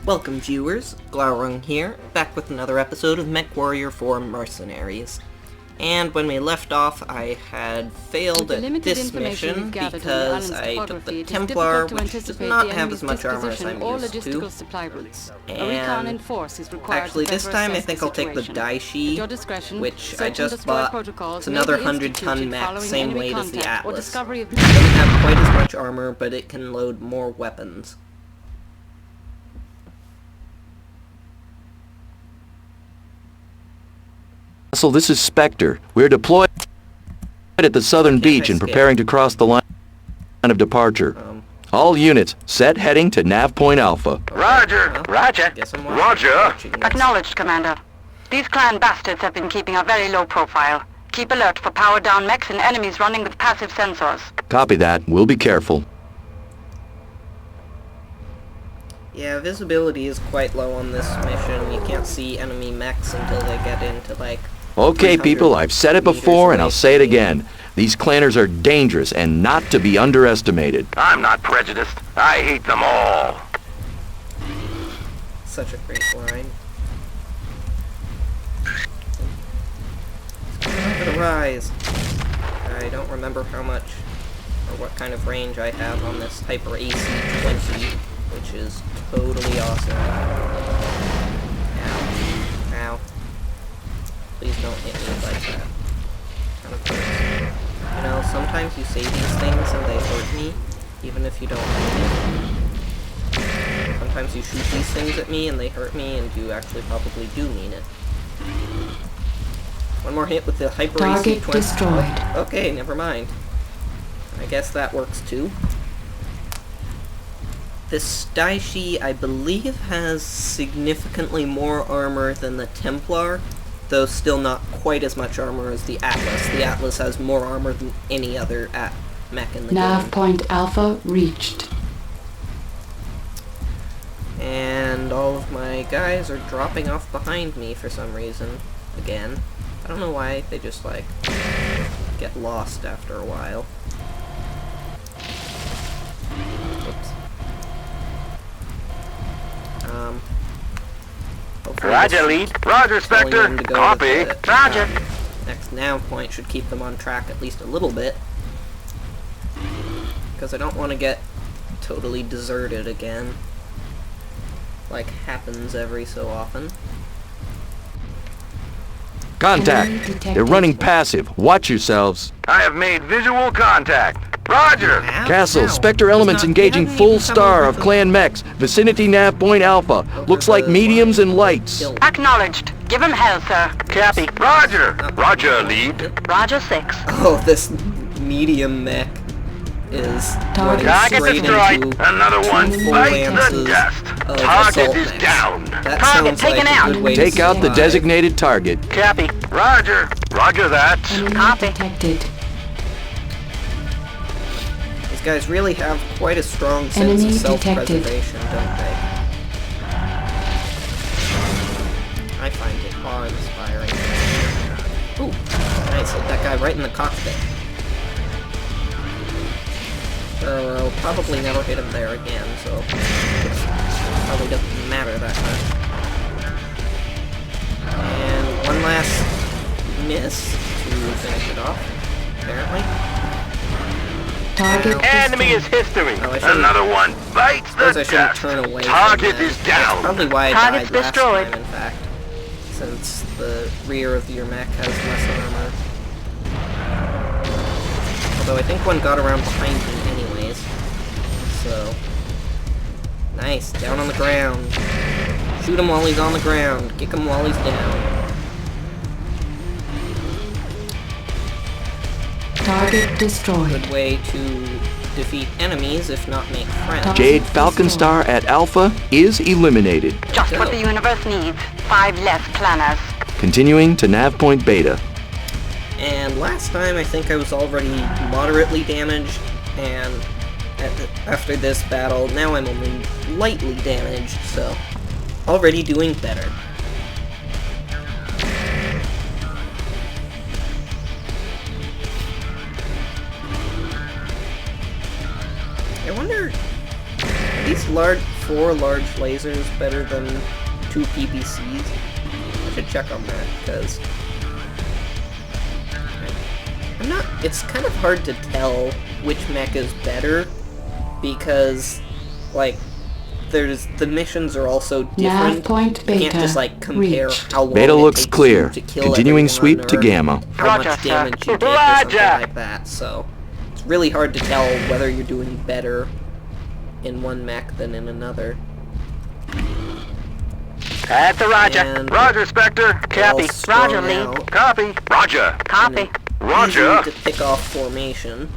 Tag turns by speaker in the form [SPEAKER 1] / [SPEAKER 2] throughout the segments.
[SPEAKER 1] Welcome viewers, Glaurung here, back with another episode of Mechwarrior for Mercenaries. And when we left off, I had failed at this mission because I took the Templar, which does not have as much armor as I'm used to. And actually this time I think I'll take the Daishi, which I just bought. It's another 100-ton mech, same weight as the Atlas. It doesn't have quite as much armor, but it can load more weapons.
[SPEAKER 2] So this is Spectre. We're deployed at the southern beach and preparing to cross the line of departure. All units, set heading to Nav Point Alpha.
[SPEAKER 3] Roger, Roger, Roger.
[SPEAKER 4] Acknowledged, Commander. These clan bastards have been keeping a very low profile. Keep alert for powered-down mechs and enemies running with passive sensors.
[SPEAKER 2] Copy that. We'll be careful.
[SPEAKER 1] Yeah, visibility is quite low on this mission. You can't see enemy mechs until they get into, like...
[SPEAKER 2] Okay, people, I've said it before and I'll say it again. These clanners are dangerous and not to be underestimated.
[SPEAKER 3] I'm not prejudiced. I hate them all.
[SPEAKER 1] Such a great line. Over the rise. I don't remember how much or what kind of range I have on this Hyper AC-20, which is totally awesome. Ow. Ow. Please don't hit me like that. Kind of hurts. You know, sometimes you say these things and they hurt me, even if you don't mean it. Sometimes you shoot these things at me and they hurt me, and you actually probably do mean it. One more hit with the Hyper AC-20.
[SPEAKER 5] Target destroyed.
[SPEAKER 1] Okay, never mind. I guess that works too. This Daishi, I believe, has significantly more armor than the Templar, though still not quite as much armor as the Atlas. The Atlas has more armor than any other mech in the game.
[SPEAKER 5] Nav Point Alpha reached.
[SPEAKER 1] And all of my guys are dropping off behind me for some reason. Again. I don't know why, they just, like, get lost after a while.
[SPEAKER 3] Roger, lead. Roger, Spectre. Copy. Roger.
[SPEAKER 1] Next nav point should keep them on track at least a little bit. Because I don't want to get totally deserted again. Like happens every so often.
[SPEAKER 2] Contact! They're running passive. Watch yourselves.
[SPEAKER 3] I have made visual contact. Roger.
[SPEAKER 2] Castle, Spectre elements engaging full star of clan mechs. Vicinity Nav Point Alpha. Looks like mediums and lights.
[SPEAKER 4] Acknowledged. Give him hell, sir.
[SPEAKER 3] Copy. Roger. Roger, lead.
[SPEAKER 4] Roger 6.
[SPEAKER 1] Oh, this medium mech is
[SPEAKER 4] Target
[SPEAKER 3] destroyed. Another one bites the dust. Target is down.
[SPEAKER 1] That
[SPEAKER 4] Target
[SPEAKER 1] sounds
[SPEAKER 4] taken
[SPEAKER 1] like
[SPEAKER 4] out.
[SPEAKER 1] a good way to
[SPEAKER 2] Take out the
[SPEAKER 1] survive.
[SPEAKER 2] designated target.
[SPEAKER 3] Copy. Roger. Roger that.
[SPEAKER 5] Enemy
[SPEAKER 4] Copy.
[SPEAKER 5] detected.
[SPEAKER 1] These guys really have quite a strong sense
[SPEAKER 5] Enemy
[SPEAKER 1] of self-preservation, don't they? I find it awe-inspiring. Ooh, nice, hit that guy right in the cockpit. I'll probably never hit him there again, so probably doesn't matter that much. And one last miss to finish it off, apparently.
[SPEAKER 5] Target
[SPEAKER 3] Enemy is
[SPEAKER 5] destroyed.
[SPEAKER 3] history.
[SPEAKER 1] Oh, I shouldn't-
[SPEAKER 3] Another one bites the
[SPEAKER 1] I shouldn't
[SPEAKER 3] dust.
[SPEAKER 1] turn away
[SPEAKER 3] Target
[SPEAKER 1] from that.
[SPEAKER 3] is
[SPEAKER 1] That's
[SPEAKER 3] down.
[SPEAKER 1] probably why I
[SPEAKER 4] Target's
[SPEAKER 1] died last
[SPEAKER 4] destroyed.
[SPEAKER 1] time, in fact. Since the rear of your mech has less armor. Although I think one got around behind me anyways. So... Nice, down on the ground. Shoot him while he's on the ground. Kick him while he's down.
[SPEAKER 5] Target destroyed.
[SPEAKER 1] Good way to defeat enemies, if not make friends.
[SPEAKER 2] Jade Falcon Star at Alpha is eliminated.
[SPEAKER 4] Just what the universe needs. 5 less planners.
[SPEAKER 2] Continuing to Nav Point Beta.
[SPEAKER 1] And last time I think I was already moderately damaged, and after this battle, now I'm only lightly damaged, so already doing better. I wonder, are these 4 large lasers better than 2 PPCs? I should check on that, because I'm not... It's kind of hard to tell which mech is better, because, like, the missions are also different.
[SPEAKER 5] Nav point
[SPEAKER 1] You
[SPEAKER 5] Beta
[SPEAKER 1] can't just, like, compare
[SPEAKER 5] reached.
[SPEAKER 1] how long
[SPEAKER 2] Beta
[SPEAKER 1] it
[SPEAKER 2] looks
[SPEAKER 1] takes
[SPEAKER 2] clear.
[SPEAKER 1] you to kill
[SPEAKER 2] Continuing
[SPEAKER 1] everyone
[SPEAKER 2] sweep
[SPEAKER 1] on
[SPEAKER 2] to
[SPEAKER 1] Earth,
[SPEAKER 2] Gamma.
[SPEAKER 1] how
[SPEAKER 4] Roger,
[SPEAKER 1] much
[SPEAKER 4] sir.
[SPEAKER 1] damage you take or something like that, so it's really hard to tell whether you're doing better in one mech than in another.
[SPEAKER 3] At the Roger.
[SPEAKER 1] And
[SPEAKER 3] Roger, Spectre.
[SPEAKER 1] they're all
[SPEAKER 3] Copy.
[SPEAKER 1] strung
[SPEAKER 4] Roger, Lee.
[SPEAKER 1] out
[SPEAKER 3] Copy. Roger.
[SPEAKER 4] Copy.
[SPEAKER 1] in an
[SPEAKER 3] Roger.
[SPEAKER 1] easy to pick off formation.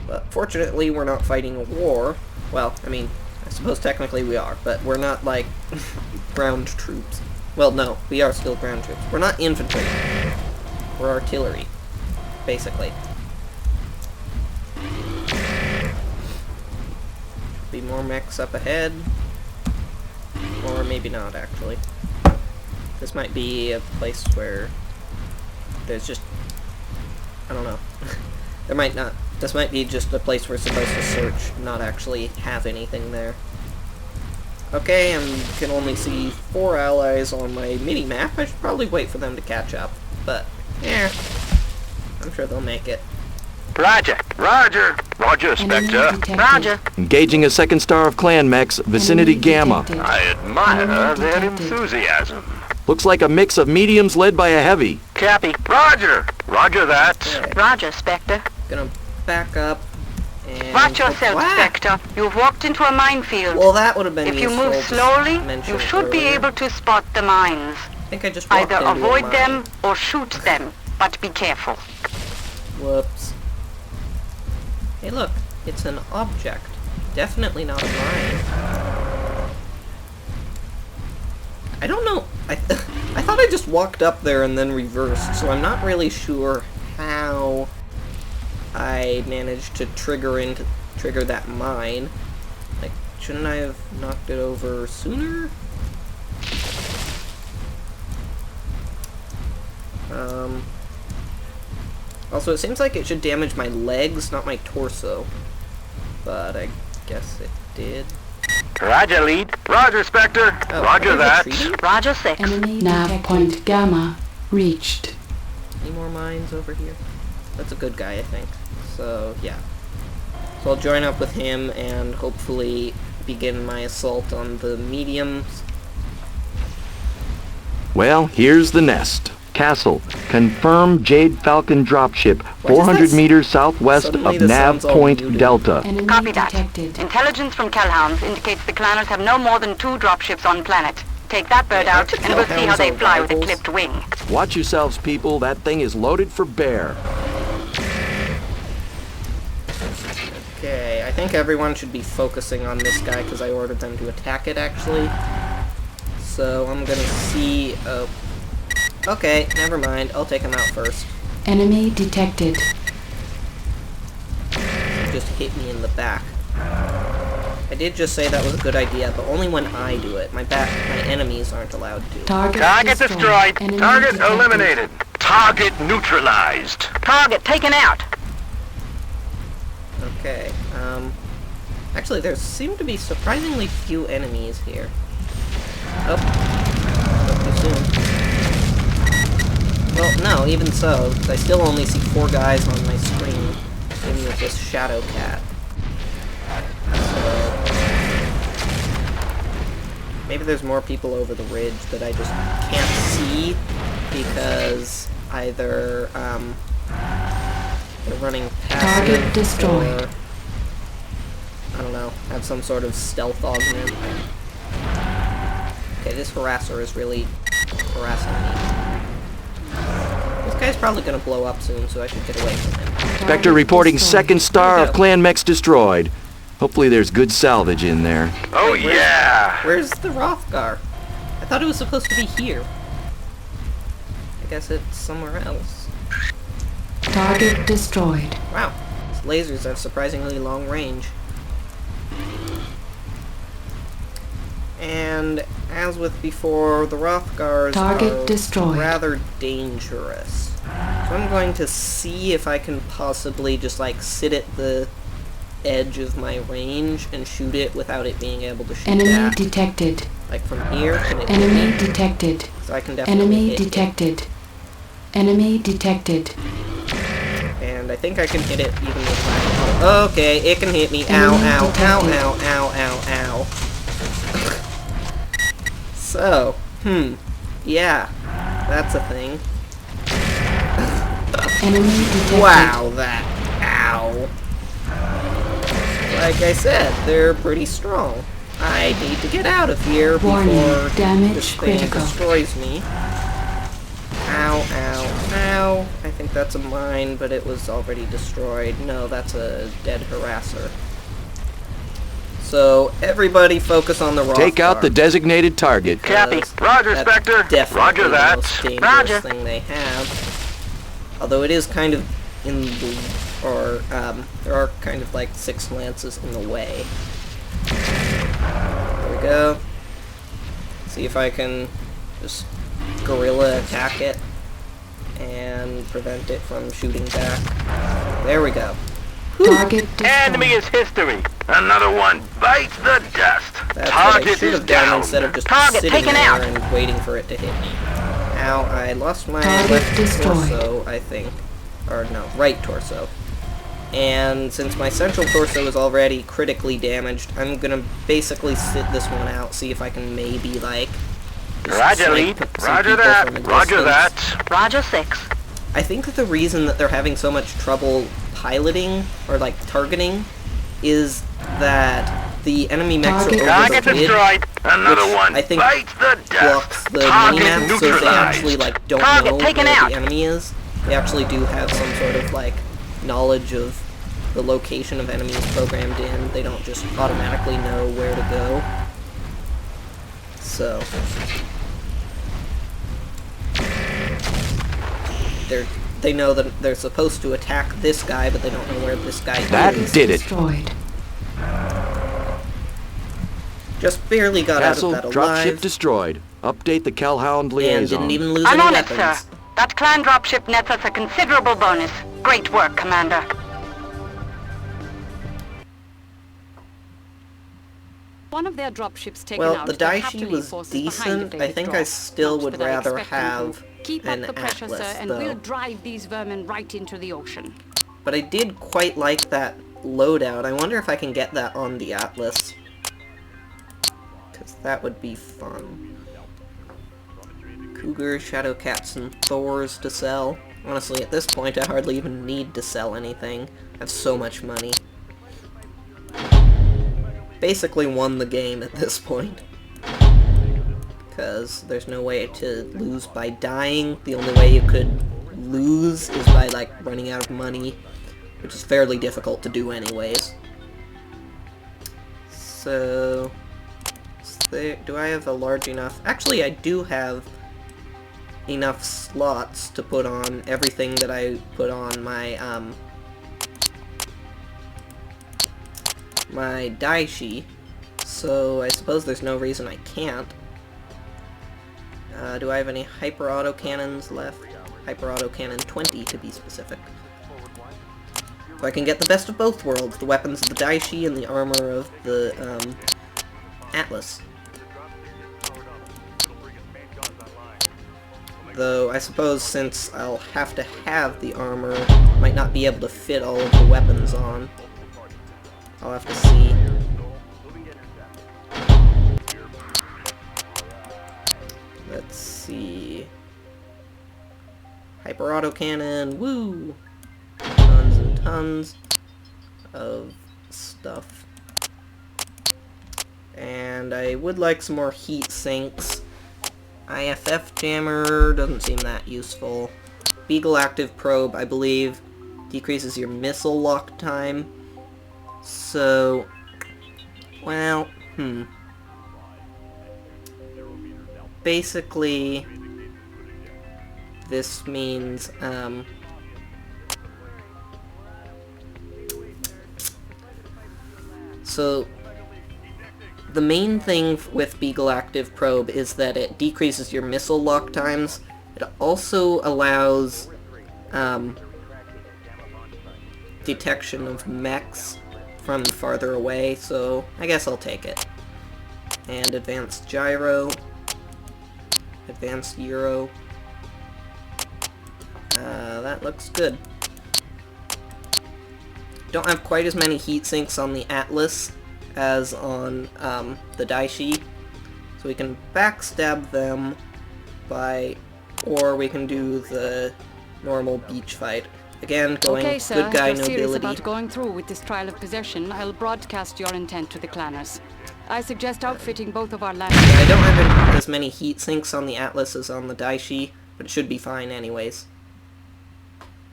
[SPEAKER 1] But fortunately, we're not fighting a war. Well, I mean, I suppose technically we are, but we're not like ground troops. Well, no, we are still ground troops. We're not infantry. We're artillery, basically. Be more mechs up ahead. Or maybe not, actually. This might be a place where there's just... I don't know. There might not. This might be just a place we're supposed to search, not actually have anything there. Okay, I can only see 4 allies on my mini-map. I should probably wait for them to catch up. But, yeah. I'm sure they'll make it.
[SPEAKER 3] Roger. Roger. Roger,
[SPEAKER 5] Enemy
[SPEAKER 3] Spectre.
[SPEAKER 5] detected.
[SPEAKER 4] Roger.
[SPEAKER 2] Engaging a second star of clan mechs, vicinity
[SPEAKER 5] Enemy
[SPEAKER 2] Gamma.
[SPEAKER 5] detected.
[SPEAKER 3] I admire
[SPEAKER 5] Enemy
[SPEAKER 3] their
[SPEAKER 5] detected.
[SPEAKER 3] enthusiasm.
[SPEAKER 2] Looks like a mix of mediums led by a heavy.
[SPEAKER 3] Copy. Roger. Roger that.
[SPEAKER 1] Okay,
[SPEAKER 4] Roger, Spectre.
[SPEAKER 1] gonna back up and...
[SPEAKER 4] Watch yourself,
[SPEAKER 1] Wow.
[SPEAKER 4] Spectre. You've walked into a minefield.
[SPEAKER 1] Well, that would have been
[SPEAKER 4] If you
[SPEAKER 1] useful
[SPEAKER 4] move
[SPEAKER 1] to
[SPEAKER 4] slowly,
[SPEAKER 1] mention
[SPEAKER 4] you should be
[SPEAKER 1] earlier.
[SPEAKER 4] able to spot the mines.
[SPEAKER 1] I think I just walked
[SPEAKER 4] Either
[SPEAKER 1] into
[SPEAKER 4] avoid
[SPEAKER 1] a mine.
[SPEAKER 4] them or shoot them, but be careful.
[SPEAKER 1] Whoops. Hey look, it's an object. Definitely not a mine. I don't know. I thought I just walked up there and then reversed, so I'm not really sure how I managed to trigger that mine. Like, shouldn't I have knocked it over sooner? Also, it seems like it should damage my legs, not my torso. But I guess it did.
[SPEAKER 3] Roger, lead. Roger, Spectre.
[SPEAKER 1] Oh,
[SPEAKER 3] Roger
[SPEAKER 1] are they
[SPEAKER 3] that.
[SPEAKER 1] retreating?
[SPEAKER 4] Roger 6.
[SPEAKER 5] Enemy nav point Gamma reached.
[SPEAKER 1] Any more mines over here? That's a good guy, I think. So, yeah. So I'll join up with him and hopefully begin my assault on the mediums.
[SPEAKER 2] Well, here's the nest. Castle. Confirm Jade Falcon dropship,
[SPEAKER 1] Why does
[SPEAKER 2] 400
[SPEAKER 1] that
[SPEAKER 2] meters southwest
[SPEAKER 1] suddenly
[SPEAKER 2] of
[SPEAKER 1] the
[SPEAKER 2] Nav
[SPEAKER 1] sound's all
[SPEAKER 2] Point
[SPEAKER 1] muted?
[SPEAKER 2] Delta.
[SPEAKER 5] Enemy
[SPEAKER 4] Copy that.
[SPEAKER 5] detected.
[SPEAKER 4] Intelligence from Calhounds indicates the clanners have no more than 2 dropships on planet. Take that bird
[SPEAKER 1] Yeah,
[SPEAKER 4] out,
[SPEAKER 1] the
[SPEAKER 4] and we'll see how
[SPEAKER 1] Calhounds
[SPEAKER 4] they
[SPEAKER 1] are
[SPEAKER 4] fly with a
[SPEAKER 1] rivals.
[SPEAKER 4] clipped wing.
[SPEAKER 2] Watch yourselves, people. That thing is loaded for bear.
[SPEAKER 1] Okay, I think everyone should be focusing on this guy because I ordered them to attack it, actually. So I'm gonna see... okay, never mind. I'll take him out first.
[SPEAKER 5] Enemy detected.
[SPEAKER 1] He just hit me in the back. I did just say that was a good idea, but only when I do it. My enemies aren't allowed to.
[SPEAKER 3] Target destroyed.
[SPEAKER 5] Enemy
[SPEAKER 3] Target
[SPEAKER 5] detected.
[SPEAKER 3] eliminated. Target neutralized.
[SPEAKER 4] Target taken out.
[SPEAKER 1] Okay, actually there seem to be surprisingly few enemies here. Oh, spoke too soon. Well, no, even so, I still only see 4 guys on my screen, even with this shadow cat. So, maybe there's more people over the ridge that I just can't see because either, they're running passive,
[SPEAKER 5] Target destroyed.
[SPEAKER 1] or, I don't know, have some sort of stealth augment. Okay, this harasser is really harassing me. This guy's probably gonna blow up soon, so I should get away from him.
[SPEAKER 2] Spectre reporting
[SPEAKER 5] destroyed.
[SPEAKER 2] second star
[SPEAKER 1] Where'd
[SPEAKER 2] of
[SPEAKER 1] he go?
[SPEAKER 2] clan mechs destroyed. Hopefully there's good salvage in there.
[SPEAKER 3] Oh,
[SPEAKER 1] Wait, where's-
[SPEAKER 3] yeah.
[SPEAKER 1] Where's the Rothgar? I thought it was supposed to be here. I guess it's somewhere else.
[SPEAKER 5] Target destroyed.
[SPEAKER 1] Wow, these lasers have surprisingly long range. And as with before, the Rothgars
[SPEAKER 5] Target
[SPEAKER 1] are
[SPEAKER 5] destroyed.
[SPEAKER 1] rather dangerous. So I'm going to see if I can possibly just like sit at the edge of my range and shoot it without it being able to shoot
[SPEAKER 5] Enemy
[SPEAKER 1] back.
[SPEAKER 5] detected.
[SPEAKER 1] Like from here, can it
[SPEAKER 5] Enemy
[SPEAKER 1] hit me?
[SPEAKER 5] detected.
[SPEAKER 1] So I can definitely
[SPEAKER 5] Enemy
[SPEAKER 1] hit it.
[SPEAKER 5] detected. Enemy detected.
[SPEAKER 1] And I think I can hit it even with my... Okay, it can hit me. Ow, ow, ow, ow, ow, ow, ow. So, yeah, that's a thing.
[SPEAKER 5] Enemy detected.
[SPEAKER 1] Wow, that... Ow. Like I said, they're pretty strong. I need to get out of here
[SPEAKER 5] Warning,
[SPEAKER 1] before
[SPEAKER 5] damage
[SPEAKER 1] this thing
[SPEAKER 5] critical.
[SPEAKER 1] destroys me. Ow, ow, ow. I think that's a mine, but it was already destroyed. No, that's a dead harasser. So, everybody focus on the rock.
[SPEAKER 2] Take out the designated target.
[SPEAKER 3] Copy. Roger, Spectre.
[SPEAKER 1] Definitely
[SPEAKER 3] Roger that.
[SPEAKER 1] the most dangerous
[SPEAKER 4] Roger.
[SPEAKER 1] thing they have. Although it is kind of in the... or, there are kind of like 6 lances in the way. There we go. See if I can just guerrilla attack it and prevent it from shooting back. There we go.
[SPEAKER 5] Target
[SPEAKER 3] Enemy
[SPEAKER 5] destroyed.
[SPEAKER 3] is history. Another one bites the dust.
[SPEAKER 1] That's what I
[SPEAKER 3] Target
[SPEAKER 1] should
[SPEAKER 3] is
[SPEAKER 1] have done
[SPEAKER 3] down.
[SPEAKER 1] instead of just
[SPEAKER 4] Target
[SPEAKER 1] sitting
[SPEAKER 4] taken
[SPEAKER 1] there
[SPEAKER 4] out.
[SPEAKER 1] and waiting for it to hit me. Ow, I lost my
[SPEAKER 5] Target
[SPEAKER 1] left
[SPEAKER 5] destroyed.
[SPEAKER 1] torso, I think. Or no, right torso. And since my central torso is already critically damaged, I'm gonna basically sit this one out, see if I can maybe, like... just
[SPEAKER 3] Roger,
[SPEAKER 1] snipe
[SPEAKER 3] lead.
[SPEAKER 1] some
[SPEAKER 3] Roger
[SPEAKER 1] people
[SPEAKER 3] that.
[SPEAKER 1] from a
[SPEAKER 3] Roger
[SPEAKER 1] distance.
[SPEAKER 3] that.
[SPEAKER 4] Roger 6.
[SPEAKER 1] I think that the reason that they're having so much trouble piloting, or like targeting, is that the enemy mechs are
[SPEAKER 5] Target
[SPEAKER 1] over
[SPEAKER 3] Target
[SPEAKER 1] the grid,
[SPEAKER 3] destroyed. Another
[SPEAKER 1] which
[SPEAKER 3] one
[SPEAKER 1] I think
[SPEAKER 3] bites the
[SPEAKER 1] blocks
[SPEAKER 3] dust.
[SPEAKER 1] the
[SPEAKER 3] Target
[SPEAKER 1] minimap, so they
[SPEAKER 3] neutralized.
[SPEAKER 1] actually like don't
[SPEAKER 4] Target
[SPEAKER 1] know
[SPEAKER 4] taken
[SPEAKER 1] where
[SPEAKER 4] out.
[SPEAKER 1] the enemy is. They actually do have some sort of like knowledge of the location of enemies programmed in. They don't just automatically know where to go. So they know that they're supposed to attack this guy, but they don't know where this guy
[SPEAKER 2] That
[SPEAKER 1] is.
[SPEAKER 2] did it.
[SPEAKER 5] Destroyed.
[SPEAKER 1] Just barely got
[SPEAKER 2] Castle,
[SPEAKER 1] out of that
[SPEAKER 2] dropship
[SPEAKER 1] alive,
[SPEAKER 2] destroyed. Update the Calhound
[SPEAKER 1] and
[SPEAKER 2] liaison.
[SPEAKER 1] didn't even lose
[SPEAKER 4] I'm
[SPEAKER 1] any
[SPEAKER 4] on it,
[SPEAKER 1] weapons.
[SPEAKER 4] sir. That clan dropship nets us a considerable bonus. Great work, Commander.
[SPEAKER 6] One of their dropships taken
[SPEAKER 1] Well,
[SPEAKER 6] out.
[SPEAKER 1] the
[SPEAKER 6] There have
[SPEAKER 1] Daishi
[SPEAKER 6] to be
[SPEAKER 1] was
[SPEAKER 6] forces behind
[SPEAKER 1] decent.
[SPEAKER 6] if
[SPEAKER 1] I
[SPEAKER 6] they
[SPEAKER 1] think
[SPEAKER 6] withdraw.
[SPEAKER 1] I still
[SPEAKER 6] Not
[SPEAKER 1] would
[SPEAKER 6] that I
[SPEAKER 1] rather
[SPEAKER 6] expect them to.
[SPEAKER 1] have
[SPEAKER 6] Keep
[SPEAKER 1] an
[SPEAKER 6] up the pressure,
[SPEAKER 1] Atlas,
[SPEAKER 6] sir, and
[SPEAKER 1] though.
[SPEAKER 6] we'll drive these vermin right into the ocean.
[SPEAKER 1] But I did quite like that loadout. I wonder if I can get that on the Atlas. Because that would be fun. Cougars, Shadowcats, and Thors to sell. Honestly, at this point, I hardly even need to sell anything. I have so much money. Basically won the game at this point. Because there's no way to lose by dying. The only way you could lose is by, like, running out of money, which is fairly difficult to do anyways. So... do I have a large enough... Actually, I do have enough slots to put on everything that I put on my, my Daishi, so I suppose there's no reason I can't. Do I have any hyper autocannons left? Hyper autocannon 20 to be specific. So I can get the best of both worlds, the weapons of the Daishi and the armor of the, Atlas. Though, I suppose since I'll have to have the armor, might not be able to fit all of the weapons on. I'll have to see. Let's see. Hyper autocannon, woo! Tons and tons of stuff. And I would like some more heat sinks. IFF jammer doesn't seem that useful. Beagle active probe, I believe, decreases your missile lock time. So, well, basically, this means, so, the main thing with Beagle Active Probe is that it decreases your missile lock times. It also allows detection of mechs from farther away, so I guess I'll take it. And advanced gyro. Advanced Euro. That looks good. Don't have quite as many heat sinks on the Atlas as on the Daishi, so we can backstab them by, or we can do the normal beach fight. Again, going
[SPEAKER 6] Okay, sir,
[SPEAKER 1] good guy
[SPEAKER 6] if you're serious
[SPEAKER 1] nobility.
[SPEAKER 6] about going through with this trial of possession, I'll broadcast your intent to the clanners. I suggest outfitting both of our land...
[SPEAKER 1] Yeah, I don't have as many heat sinks on the Atlas as on the Daishi, but it should be fine anyways.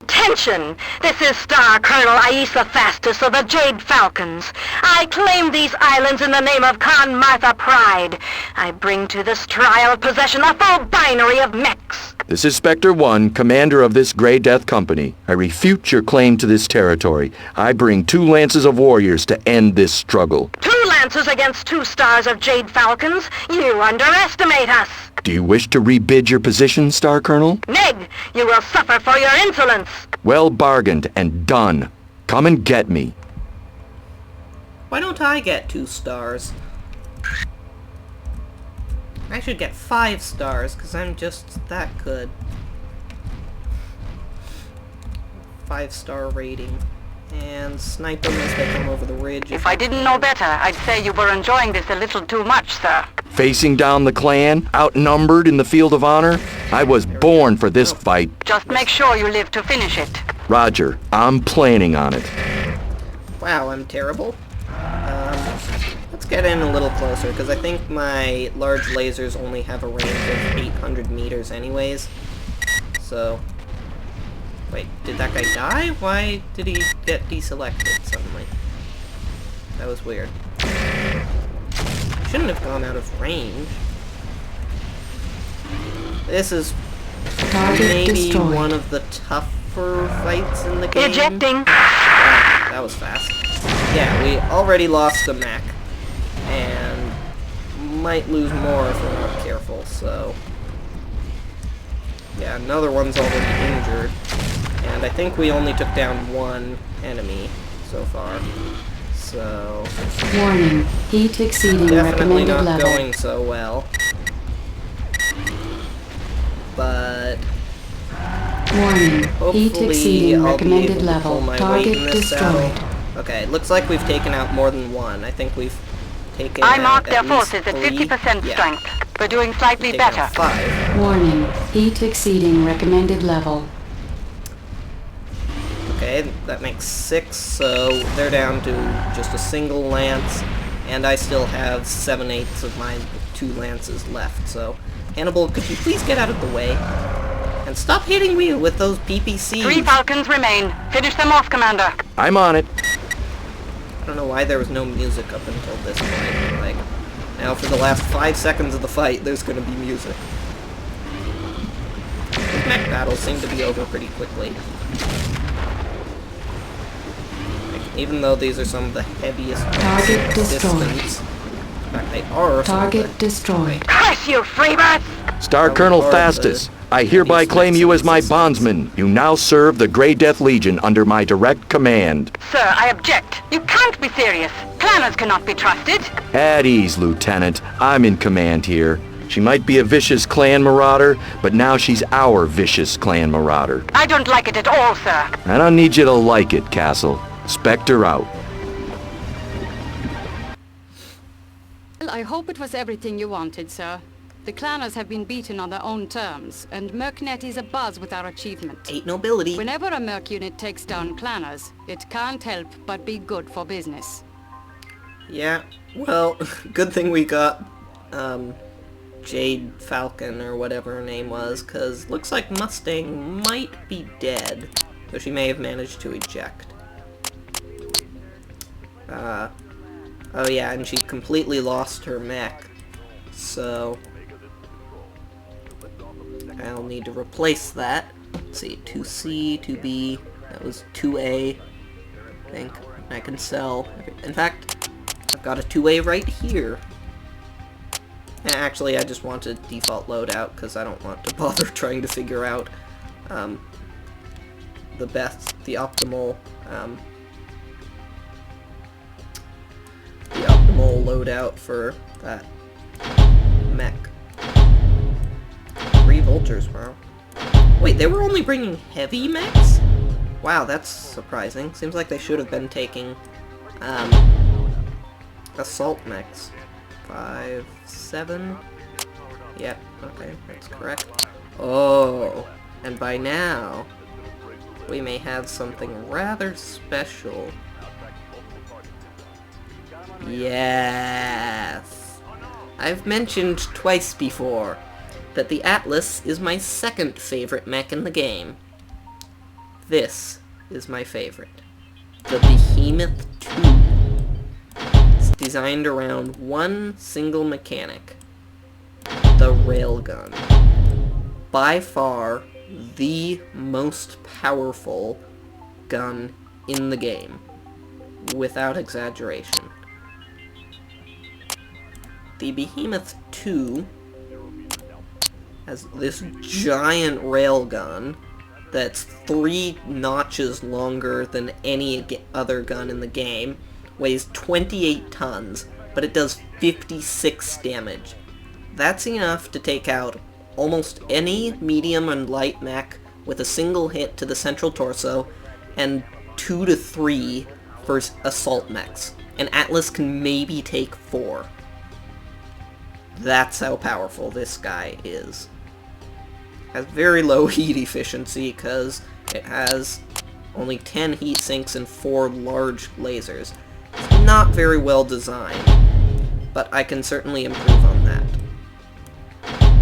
[SPEAKER 4] Attention! This is Star Colonel Ais the Fastest of the Jade Falcons. I claim these islands in the name of Khan Martha Pride. I bring to this trial of possession a full binary of mechs.
[SPEAKER 2] This is Spectre 1, commander of this Grey Death Company. I refute your claim to this territory. I bring 2 lances of warriors to end this struggle.
[SPEAKER 4] 2 lances against 2 stars of Jade Falcons? You underestimate us.
[SPEAKER 2] Do you wish to rebid your position, Star Colonel?
[SPEAKER 4] Neg, you will suffer for your insolence.
[SPEAKER 2] Well bargained and done. Come and get me.
[SPEAKER 1] Why don't I get 2 stars? I should get 5 stars, because I'm just that good. 5-star rating. And snipe them as they come over the ridge.
[SPEAKER 4] If I didn't know better, I'd say you were enjoying this a little too much, sir.
[SPEAKER 2] Facing down the clan, outnumbered in the field of honor? I was born for this fight.
[SPEAKER 4] Just make sure you live to finish it.
[SPEAKER 2] Roger, I'm planning on it.
[SPEAKER 1] Wow, I'm terrible. Let's get in a little closer, because I think my large lasers only have a range of 800 meters anyways. So... Wait, did that guy die? Why did he get deselected suddenly? That was weird. Shouldn't have gone out of range. This is maybe one of the tougher fights in the game.
[SPEAKER 4] Ejecting.
[SPEAKER 1] Wow, that was fast. Yeah, we already lost a mech. And might lose more if we're not careful, so... Yeah, another one's already injured. And I think we only took down 1 enemy so far. So...
[SPEAKER 5] Warning. Heat exceeding
[SPEAKER 1] Definitely
[SPEAKER 5] recommended
[SPEAKER 1] not
[SPEAKER 5] level.
[SPEAKER 1] going so well. But...
[SPEAKER 5] Warning. Heat
[SPEAKER 1] hopefully
[SPEAKER 5] exceeding
[SPEAKER 1] I'll be
[SPEAKER 5] recommended
[SPEAKER 1] able to
[SPEAKER 5] level.
[SPEAKER 1] pull my weight
[SPEAKER 5] Target
[SPEAKER 1] in this
[SPEAKER 5] destroyed.
[SPEAKER 1] battle. Okay, looks like we've taken out more than 1. I think we've taken
[SPEAKER 4] I
[SPEAKER 1] out
[SPEAKER 4] marked their
[SPEAKER 1] at least
[SPEAKER 4] forces at
[SPEAKER 1] 3.
[SPEAKER 4] 50%
[SPEAKER 1] Yeah,
[SPEAKER 4] strength. We're doing slightly
[SPEAKER 1] taken
[SPEAKER 4] better.
[SPEAKER 1] out 5.
[SPEAKER 5] Warning. Heat exceeding recommended level.
[SPEAKER 1] Okay, that makes 6, so they're down to just a single lance, and I still have 7/8 of my 2 lances left, so... Hannibal, could you please get out of the way? And stop hitting me with those PPCs!
[SPEAKER 4] 3 Falcons remain. Finish them off, Commander.
[SPEAKER 2] I'm on it.
[SPEAKER 1] I don't know why there was no music up until this point. Like, now for the last 5 seconds of the fight, there's gonna be music. These mech battles seem to be over pretty quickly. Even though these are some of the heaviest
[SPEAKER 5] Target destroyed.
[SPEAKER 1] distance. In fact, they are some of
[SPEAKER 5] Target destroyed.
[SPEAKER 4] Curse you, freebirds!
[SPEAKER 2] Star
[SPEAKER 1] How
[SPEAKER 2] Colonel
[SPEAKER 1] hard
[SPEAKER 2] Fastus,
[SPEAKER 1] the
[SPEAKER 2] I hereby
[SPEAKER 1] heaviest
[SPEAKER 2] claim you as my
[SPEAKER 1] systems.
[SPEAKER 2] bondsman. You now serve the Grey Death Legion under my direct command.
[SPEAKER 4] Sir, I object. You can't be serious. Planners cannot be trusted.
[SPEAKER 2] At ease, Lieutenant. I'm in command here. She might be a vicious clan marauder, but now she's our vicious clan marauder.
[SPEAKER 4] I don't like it at all, sir.
[SPEAKER 2] I don't need you to like it, Castle. Spectre out.
[SPEAKER 6] Well, I hope it was everything you wanted, sir. The clanners have been beaten on their own terms, and Mercnet is abuzz with our achievement.
[SPEAKER 1] 8 nobility.
[SPEAKER 6] Whenever a Merc unit takes down clanners, it can't help but be good for business.
[SPEAKER 1] Yeah, well, good thing we got, Jade Falcon, or whatever her name was, because looks like Mustang might be dead, though she may have managed to eject. Oh yeah, and she completely lost her mech, so I'll need to replace that. Let's see, 2C, 2B, that was 2A, I think. I can sell, in fact, I've got a 2A right here. And actually, I just want a default loadout, because I don't want to bother trying to figure out, the optimal, loadout for that mech. 3 vultures, wow. Wait, they were only bringing heavy mechs? Wow, that's surprising. Seems like they should have been taking, assault mechs. 5, 7... Yep, okay, that's correct. Oh, and by now, we may have something rather special. Yes! I've mentioned twice before that the Atlas is my second favorite mech in the game. This is my favorite. The Behemoth 2. It's designed around one single mechanic. The railgun. By far the most powerful gun in the game. Without exaggeration. The Behemoth 2 has this giant railgun that's 3 notches longer than any other gun in the game, weighs 28 tons, but it does 56 damage. That's enough to take out almost any medium and light mech with a single hit to the central torso, and 2 to 3 for assault mechs. An Atlas can maybe take 4. That's how powerful this guy is. Has very low heat efficiency because it has only 10 heat sinks and 4 large lasers. It's not very well designed, but I can certainly improve on that.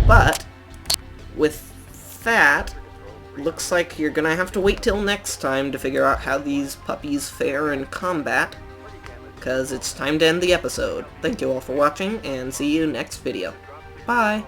[SPEAKER 1] But with that, looks like you're gonna have to wait till next time to figure out how these puppies fare in combat, because it's time to end the episode. Thank you all for watching, and see you next video. Bye!